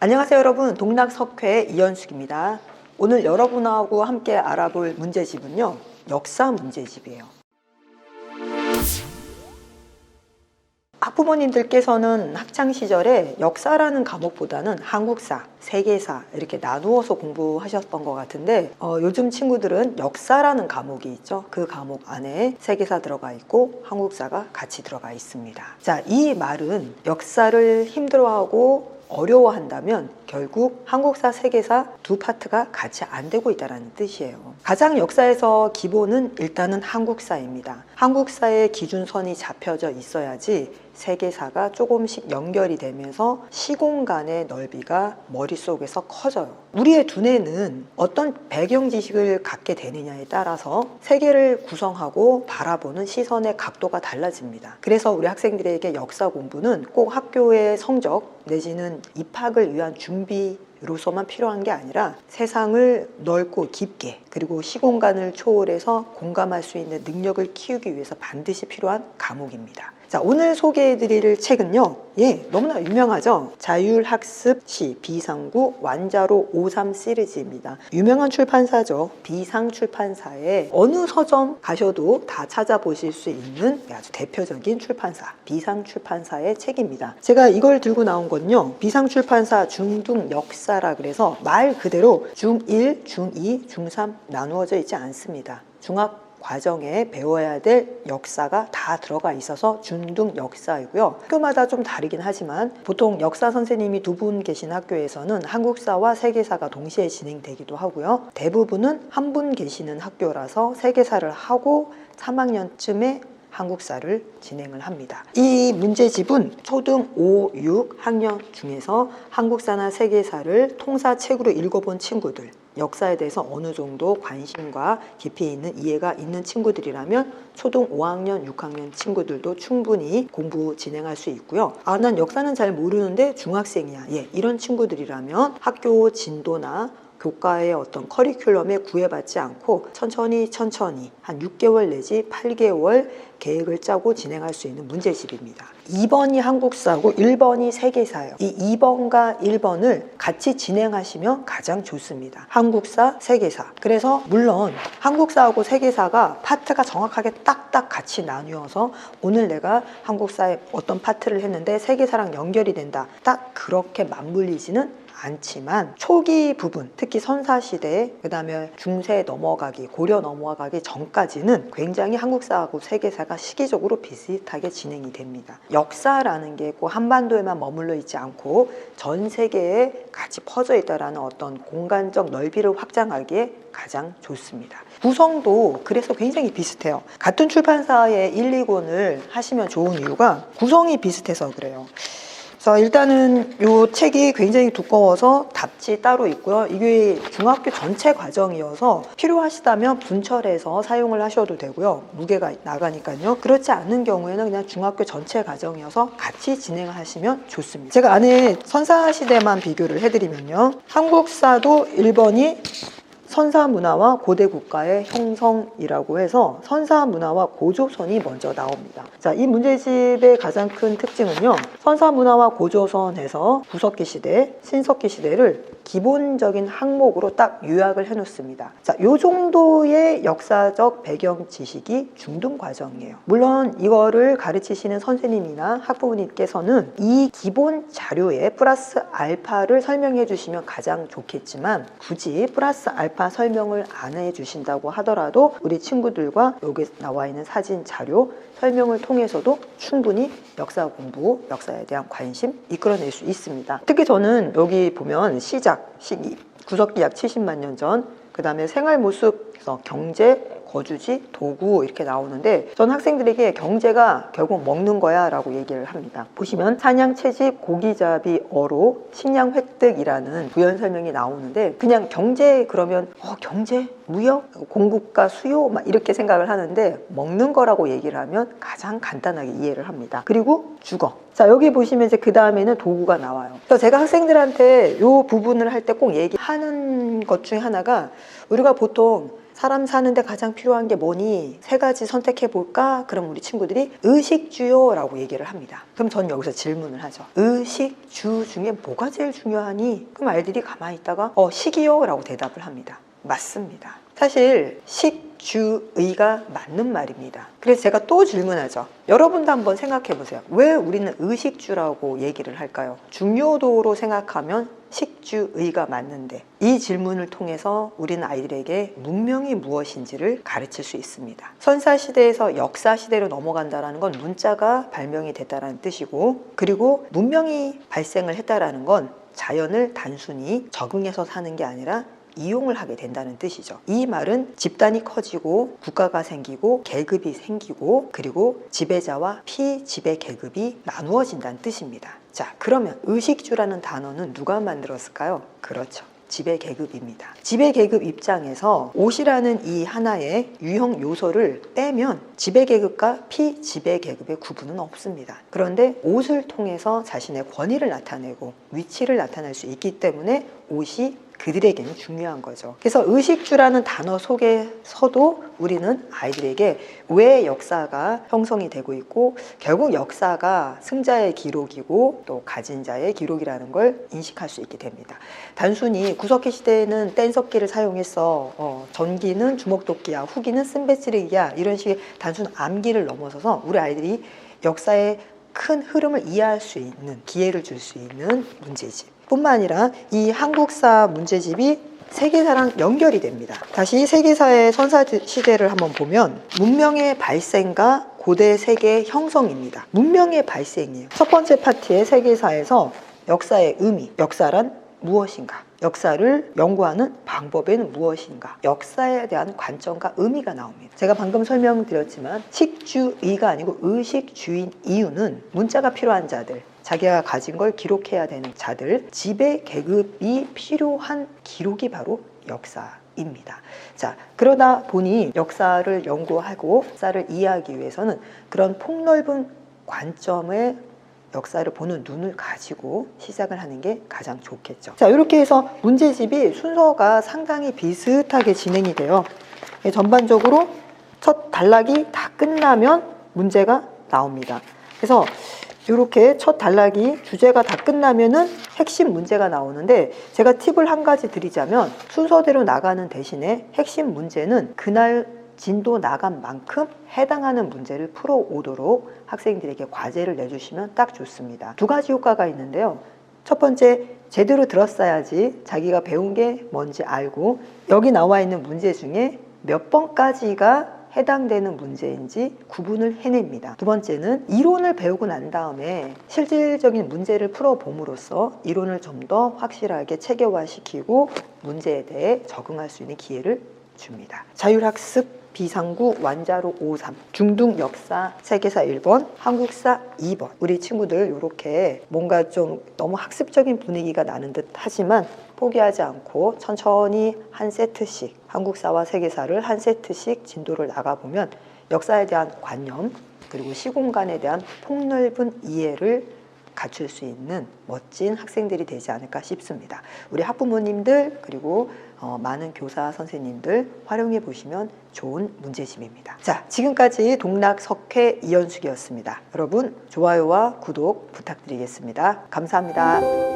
안녕하세요 여러분, 동락석회 이현숙입니다. 오늘 여러분하고 함께 알아볼 문제집은요, 역사 문제집이에요. 학부모님들께서는 학창시절에 역사라는 과목보다는 한국사, 세계사 이렇게 나누어서 공부하셨던 것 같은데 요즘 친구들은 역사라는 과목이 있죠. 그 과목 안에 세계사 들어가 있고 한국사가 같이 들어가 있습니다. 자, 이 말은 역사를 힘들어하고 어려워한다면 결국 한국사, 세계사 두 파트가 같이 안 되고 있다는 뜻이에요. 가장 역사에서 기본은 일단은 한국사입니다. 한국사의 기준선이 잡혀져 있어야지 세계사가 조금씩 연결이 되면서 시공간의 넓이가 머릿속에서 커져요. 우리의 두뇌는 어떤 배경 지식을 갖게 되느냐에 따라서 세계를 구성하고 바라보는 시선의 각도가 달라집니다. 그래서 우리 학생들에게 역사 공부는 꼭 학교의 성적 내지는 입학을 위한 준비로서만 필요한 게 아니라 세상을 넓고 깊게 그리고 시공간을 초월해서 공감할 수 있는 능력을 키우기 위해서 반드시 필요한 과목입니다. 자, 오늘 소개해드릴 책은요, 너무나 유명하죠. 자율학습시 비상구 완자로 53 시리즈입니다. 유명한 출판사죠. 비상출판사에 어느 서점 가셔도 다 찾아보실 수 있는 아주 대표적인 출판사, 비상출판사의 책입니다. 제가 이걸 들고 나온 건요, 비상출판사 중등 역사라 그래서 말 그대로 중1, 중2, 중3 나누어져 있지 않습니다. 중학 과정에 배워야 될 역사가 다 들어가 있어서 중등 역사이고요. 학교마다 좀 다르긴 하지만 보통 역사 선생님이 두 분 계신 학교에서는 한국사와 세계사가 동시에 진행되기도 하고요. 대부분은 한 분 계시는 학교라서 세계사를 하고 3학년쯤에 한국사를 진행을 합니다. 이 문제집은 초등 5, 6학년 중에서 한국사나 세계사를 통사책으로 읽어본 친구들, 역사에 대해서 어느 정도 관심과 깊이 있는 이해가 있는 친구들이라면 초등 5학년, 6학년 친구들도 충분히 공부 진행할 수 있고요. 난 역사는 잘 모르는데 중학생이야. 이런 친구들이라면 학교 진도나 교과의 어떤 커리큘럼에 구애받지 않고 천천히 한 6개월 내지 8개월 계획을 짜고 진행할 수 있는 문제집입니다. 2번이 한국사고 1번이 세계사예요. 이 2번과 1번을 같이 진행하시면 가장 좋습니다. 한국사, 세계사. 그래서 물론 한국사하고 세계사가 파트가 정확하게 딱딱 같이 나뉘어서 오늘 내가 한국사의 어떤 파트를 했는데 세계사랑 연결이 된다. 딱 그렇게 맞물리지는 않지만 초기 부분, 특히 선사시대, 그 다음에 중세 넘어가기, 고려 넘어가기 전까지는 굉장히 한국사하고 세계사가 시기적으로 비슷하게 진행이 됩니다. 역사라는 게 꼭 한반도에만 머물러 있지 않고 전 세계에 같이 퍼져 있다는 어떤 공간적 넓이를 확장하기에 가장 좋습니다. 구성도 그래서 굉장히 비슷해요. 같은 출판사의 1, 2권을 하시면 좋은 이유가 구성이 비슷해서 그래요. 그래서 일단은 이 책이 굉장히 두꺼워서 답지 따로 있고요. 이게 중학교 전체 과정이어서 필요하시다면 분철해서 사용을 하셔도 되고요. 무게가 나가니까요. 그렇지 않은 경우에는 그냥 중학교 전체 과정이어서 같이 진행을 하시면 좋습니다. 제가 안에 선사시대만 비교를 해드리면요. 한국사도 1번이 선사문화와 고대국가의 형성이라고 해서 선사문화와 고조선이 먼저 나옵니다. 자, 이 문제집의 가장 큰 특징은요, 선사문화와 고조선에서 구석기 시대, 신석기 시대를 기본적인 항목으로 딱 요약을 해놓습니다. 자, 요 정도의 역사적 배경 지식이 중등 과정이에요. 물론 이거를 가르치시는 선생님이나 학부모님께서는 이 기본 자료에 플러스 알파를 설명해 주시면 가장 좋겠지만 굳이 플러스 알파 설명을 안 해주신다고 하더라도 우리 친구들과 여기 나와 있는 사진 자료 설명을 통해서도 충분히 역사 공부, 역사에 대한 관심 이끌어낼 수 있습니다. 특히 저는 여기 보면 시기, 구석기 약 70만 년 전, 그 다음에 생활 모습, 경제, 거주지, 도구 이렇게 나오는데 전 학생들에게 경제가 결국 먹는 거야 라고 얘기를 합니다. 보시면 사냥, 채집, 고기잡이, 어로, 식량 획득이라는 부연 설명이 나오는데 그냥 경제 그러면 경제? 무역? 공급과 수요? 막 이렇게 생각을 하는데 먹는 거라고 얘기를 하면 가장 간단하게 이해를 합니다. 그리고 주거. 자, 여기 보시면 이제 그 다음에는 도구가 나와요. 그래서 제가 학생들한테 이 부분을 할 때 꼭 얘기하는 것 중에 하나가 우리가 보통 사람 사는데 가장 필요한 게 뭐니? 세 가지 선택해 볼까? 그럼 우리 친구들이 의식주요라고 얘기를 합니다. 그럼 전 여기서 질문을 하죠. 의식주 중에 뭐가 제일 중요하니? 그럼 아이들이 가만히 있다가 식이요 라고 대답을 합니다. 맞습니다. 사실 식주의가 맞는 말입니다. 그래서 제가 또 질문하죠. 여러분도 한번 생각해 보세요. 왜 우리는 의식주라고 얘기를 할까요? 중요도로 생각하면 식주의가 맞는데, 이 질문을 통해서 우리는 아이들에게 문명이 무엇인지를 가르칠 수 있습니다. 선사시대에서 역사시대로 넘어간다는 건 문자가 발명이 됐다는 뜻이고, 그리고 문명이 발생을 했다는 건 자연을 단순히 적응해서 사는 게 아니라 이용을 하게 된다는 뜻이죠. 이 말은 집단이 커지고 국가가 생기고 계급이 생기고, 그리고 지배자와 피지배 계급이 나누어진다는 뜻입니다. 자, 그러면 의식주라는 단어는 누가 만들었을까요? 그렇죠. 지배 계급입니다. 지배 계급 입장에서 옷이라는 이 하나의 유형 요소를 빼면 지배 계급과 피지배 계급의 구분은 없습니다. 그런데 옷을 통해서 자신의 권위를 나타내고 위치를 나타낼 수 있기 때문에 옷이 그들에게는 중요한 거죠. 그래서 의식주라는 단어 속에서도 우리는 아이들에게 왜 역사가 형성이 되고 있고, 결국 역사가 승자의 기록이고 또 가진 자의 기록이라는 걸 인식할 수 있게 됩니다. 단순히 구석기 시대에는 뗀석기를 사용했어, 전기는 주먹도끼야, 후기는 쓴배찌르기야, 이런 식의 단순 암기를 넘어서서 우리 아이들이 역사의 큰 흐름을 이해할 수 있는 기회를 줄 수 있는 문제집 뿐만 아니라 이 한국사 문제집이 세계사랑 연결이 됩니다. 다시 세계사의 선사시대를 한번 보면 문명의 발생과 고대 세계의 형성입니다. 문명의 발생이에요. 첫 번째 파트의 세계사에서 역사의 의미, 역사란 무엇인가, 역사를 연구하는 방법에는 무엇인가, 역사에 대한 관점과 의미가 나옵니다. 제가 방금 설명드렸지만 식주의가 아니고 의식주인 이유는 문자가 필요한 자들, 자기가 가진 걸 기록해야 되는 자들, 지배 계급이 필요한 기록이 바로 역사입니다. 자, 그러다 보니 역사를 연구하고 역사를 이해하기 위해서는 그런 폭넓은 관점의 역사를 보는 눈을 가지고 시작을 하는 게 가장 좋겠죠. 자, 이렇게 해서 문제집이 순서가 상당히 비슷하게 진행이 돼요. 전반적으로 첫 단락이 다 끝나면 문제가 나옵니다. 그래서 이렇게 첫 단락이 주제가 다 끝나면은 핵심 문제가 나오는데, 제가 팁을 한 가지 드리자면 순서대로 나가는 대신에 핵심 문제는 그날 진도 나간 만큼 해당하는 문제를 풀어오도록 학생들에게 과제를 내주시면 딱 좋습니다. 두 가지 효과가 있는데요. 첫 번째, 제대로 들었어야지 자기가 배운 게 뭔지 알고 여기 나와 있는 문제 중에 몇 번까지가 해당되는 문제인지 구분을 해냅니다. 두 번째는 이론을 배우고 난 다음에 실질적인 문제를 풀어봄으로써 이론을 좀 더 확실하게 체계화시키고 문제에 대해 적응할 수 있는 기회를 줍니다. 자율학습 비상구 완자로 53, 중등 역사 세계사 1번, 한국사 2번. 우리 친구들 이렇게 뭔가 좀 너무 학습적인 분위기가 나는 듯 하지만 포기하지 않고 천천히 한 세트씩, 한국사와 세계사를 한 세트씩 진도를 나가보면 역사에 대한 관념, 그리고 시공간에 대한 폭넓은 이해를 갖출 수 있는 멋진 학생들이 되지 않을까 싶습니다. 우리 학부모님들 그리고 많은 교사 선생님들 활용해 보시면 좋은 문제집입니다. 자, 지금까지 동락석회 이현숙이었습니다. 여러분 좋아요와 구독 부탁드리겠습니다. 감사합니다.